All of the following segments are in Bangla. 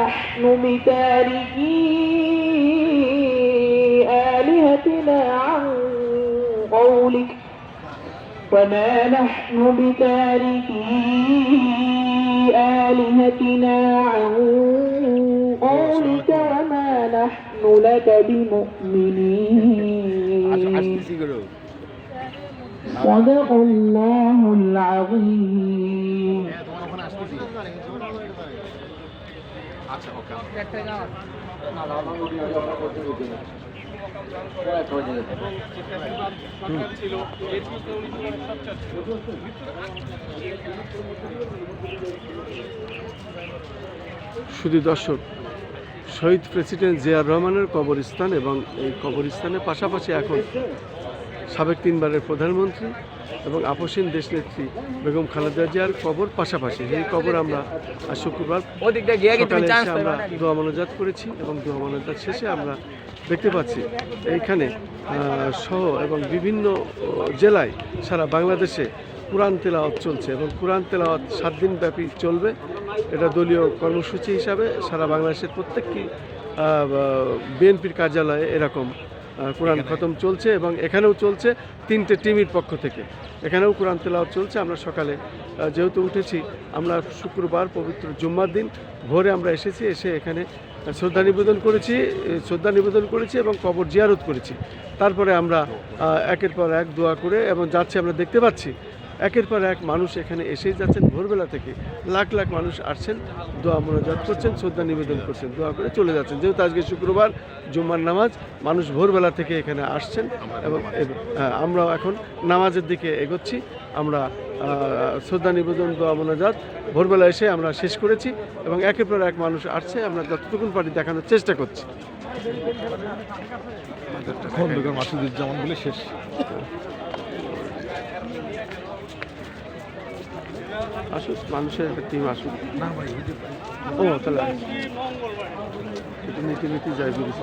نحن بتاركي آلهتنا عن قولك وما نحن بتاركي آلهتنا عن قولك وما نحن لك بمؤمنين صدق الله العظيم শুধু দর্শক, শহীদ প্রেসিডেন্ট জিয়াউর রহমানের কবরস্থান এবং এই কবরস্থানের পাশাপাশি এখন সাবেক 3 বারের প্রধানমন্ত্রী এবং আপসীন দেশনেত্রী বেগম খালেদা জিয়ার কবর পাশাপাশি। এই কবর আমরা আজ শুক্রবার সকালে এসে আমরা দোয়া মোনাজাত করেছি এবং দোয়া মোনাজাত শেষে আমরা দেখতে পাচ্ছি এইখানে সহ এবং বিভিন্ন জেলায় সারা বাংলাদেশে কোরআন তেলাওয়াত চলছে এবং কোরআন তেলাওয়াত 7 দিন ব্যাপী চলবে। এটা দলীয় কর্মসূচি হিসাবে সারা বাংলাদেশের প্রত্যেকটি বিএনপির কার্যালয়ে এরকম কোরআন খতম চলছে এবং এখানেও চলছে 3টে টিমের পক্ষ থেকে। এখানেও কোরআন তেলাওয়াত চলছে। আমরা সকালে যেহেতু উঠেছি, আমরা শুক্রবার পবিত্র জুম্মার দিন ভোরে আমরা এসেছি, এসে এখানে শ্রদ্ধা নিবেদন করেছি এবং কবর জিয়ারত করেছি। তারপরে আমরা একের পর এক দোয়া করে এবং যাচ্ছি, আমরা দেখতে পাচ্ছি একের পর এক মানুষ এখানে এসেই যাচ্ছেন। ভোরবেলা থেকে লাখ লাখ মানুষ আসছেন, দোয়া মোনাজাত করছেন, শ্রদ্ধা নিবেদন করছেন, দোয়া করে চলে যাচ্ছেন। যেহেতু আজকে শুক্রবার জুম্মার নামাজ, মানুষ ভোরবেলা থেকে এখানে আসছেন এবং আমরাও এখন নামাজের দিকে এগোচ্ছি। আমরা শ্রদ্ধা নিবেদন, দোয়া মোনাজাত ভোরবেলা এসে আমরা শেষ করেছি এবং একের পর এক মানুষ আসছে। আমরা যতটুকুন পারি দেখানোর চেষ্টা করছি। মাসুদুজ্জামান বলে শেষ। আসুক, মানুষের একটা টিম আসুক। ও তাহলে নীতি যাই বলেছি।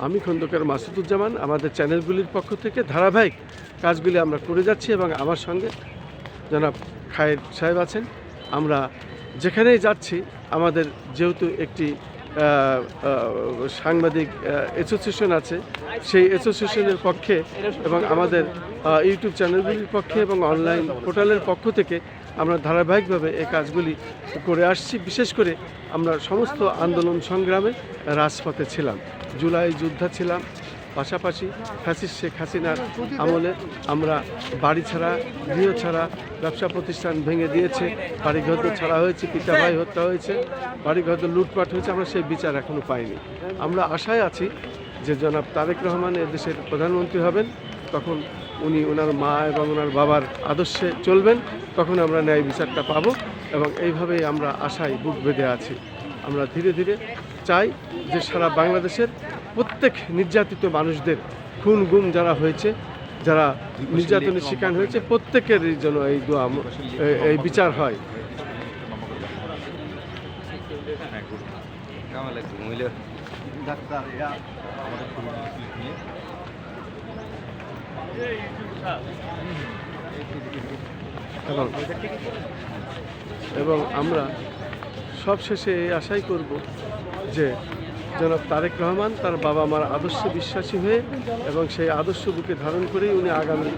আমি খন্দকার মাসুদুজ্জামান। আমাদের চ্যানেলগুলির পক্ষ থেকে ধারাবাহিক কাজগুলি আমরা করে যাচ্ছি এবং আমার সঙ্গে জনাব খায়ের সাহেব আছেন। আমরা যেখানেই যাচ্ছি, আমাদের যেহেতু একটি সাংবাদিক অ্যাসোসিয়েশন আছে, সেই অ্যাসোসিয়েশনের পক্ষে এবং আমাদের ইউটিউব চ্যানেলগুলির পক্ষে এবং অনলাইন পোর্টালের পক্ষ থেকে আমরা ধারাবাহিকভাবে এই কাজগুলি করে আসছি। বিশেষ করে আমরা সমস্ত আন্দোলন সংগ্রামে রাজপথে ছিলাম, জুলাই যোদ্ধা ছিলাম। পাশাপাশি ফ্যাসিস্ট শেখ হাসিনার আমলে আমরা বাড়ি ছাড়া, গৃহ ছাড়া, ব্যবসা প্রতিষ্ঠান ভেঙে দিয়েছে, বাড়িঘর ছাড়া হয়েছে, পিতা ভাই হত্যা হয়েছে, বাড়িঘর লুটপাট হয়েছে। আমরা সেই বিচার এখনও পাইনি। আমরা আশায় আছি যে জনাব তারেক রহমান এদেশের প্রধানমন্ত্রী হবেন, তখন উনি ওনার মা এবং ওনার বাবার আদর্শে চলবেন, তখন আমরা ন্যায় বিচারটা পাব এবং এইভাবেই আমরা আশায় বুক বেঁধে আছি। আমরা ধীরে ধীরে চাই যে সারা বাংলাদেশের প্রত্যেক নির্যাতিত মানুষদের, খুন গুম যারা হয়েছে, যারা নির্যাতনের শিকার হয়েছে, প্রত্যেকের জন্য এই বিচার হয়। এবং আমরা সবশেষে এই আশাই করব যে জনাব তারেক রহমান তার বাবা মার আদর্শে বিশ্বাসী হয়ে এবং সেই আদর্শ বুকে ধারণ করেই উনি আগামী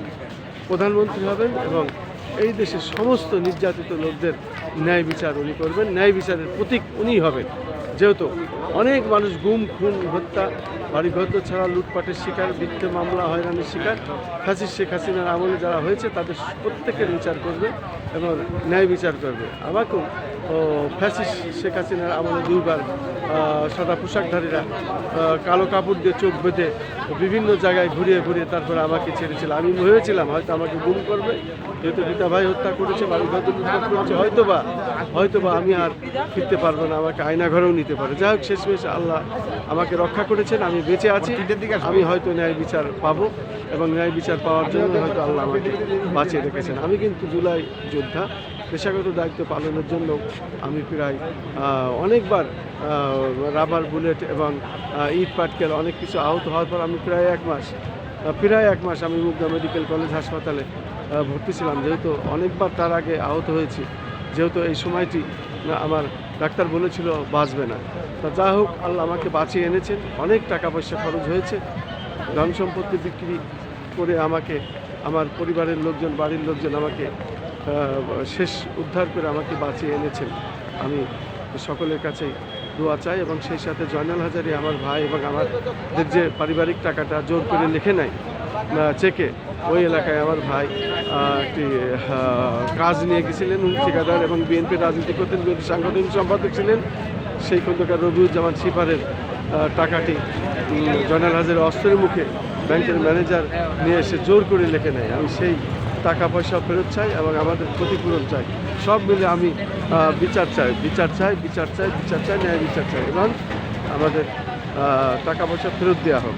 প্রধানমন্ত্রী হবেন এবং এই দেশের সমস্ত নির্যাতিত লোকদের ন্যায় বিচার উনি করবেন। ন্যায় বিচারের প্রতীক উনিই হবেন। যেহেতু অনেক মানুষ গুম, খুন, হত্যা, বাড়িঘর ছাড়া, লুটপাটের শিকার, মিথ্যে মামলা, হয়রানির শিকার, ফ্যাসিস্ট শেখ হাসিনার আমলে যারা হয়েছে তাদের প্রত্যেকের বিচার করবে এবং ন্যায় বিচার করবে। আমাকেও ফ্যাসিস্ট শেখ হাসিনার আমলে 2 বার সাদা পোশাকধারীরা কালো কাপড় দিয়ে চোখ বেঁধে বিভিন্ন জায়গায় ঘুরিয়ে ঘুরিয়ে তারপরে আমাকে ছেড়েছিল। আমি ভেবেছিলাম হয়তো আমাকে গুম করবে, যেহেতু পিতা ভাই হত্যা করেছে, বাড়িঘর লুটপাট করেছে, হয়তোবা আমি আর ফিরতে পারবো না, আমাকে আয়নাঘরেও নিতে পারে। যাই হোক, শেষমেশ আল্লাহ আমাকে রক্ষা করেছেন, আমি বেঁচে আছি। আমি হয়তো ন্যায় বিচার পাবো এবং ন্যায় বিচার পাওয়ার জন্য হয়তো আল্লাহ আমাকে বাঁচিয়ে রেখেছেন। আমি কিন্তু জুলাই যোদ্ধা, পেশাগত দায়িত্ব পালনের জন্য আমি প্রায় অনেকবার রাবার বুলেট এবং ইট পাটকেল অনেক কিছু আহত হওয়ার পর আমি প্রায় এক মাস আমি মুগদা মেডিকেল কলেজ হাসপাতালে ভর্তি ছিলাম, যেহেতু অনেকবার তার আগে আহত হয়েছি, যেহেতু এই সময়টি আমার ডাক্তার বলেছিল বাঁচবে না। তা যা হোক, আল্লাহ আমাকে বাঁচিয়ে এনেছেন। অনেক টাকা পয়সা খরচ হয়েছে, ধন সম্পত্তি বিক্রি করে আমাকে আমার পরিবারের লোকজন, বাড়ির লোকজন আমাকে শেষ উদ্ধার করে আমাকে বাঁচিয়ে এনেছেন। আমি সকলের কাছেই দোয়া চাই এবং সেই সাথে জয়নাল হাজারী আমার ভাই এবং আমাদের যে পারিবারিক টাকাটা জোর করে লিখে নেয় চেকে, ওই এলাকায় আমার ভাই একটি কাজ নিয়ে গেছিলেন, উনি ঠিকাদার এবং বিএনপির রাজনীতি করতেন, বিএনপি সাংগঠনিক সম্পাদক ছিলেন। সেই খন্দকার রবিউজ্জামান শিপারের টাকাটি জয়নাল হাজারী অস্ত্রের মুখে ব্যাংকের ম্যানেজার নিয়ে এসে জোর করে লিখে নেয়। আমি সেই টাকা পয়সা ফেরত চাই এবং আমাদের ক্ষতিপূরণ চাই। সব মিলে আমি বিচার চাই, ন্যায় বিচার চাই এবং আমাদের টাকা পয়সা ফেরত দেওয়া হোক।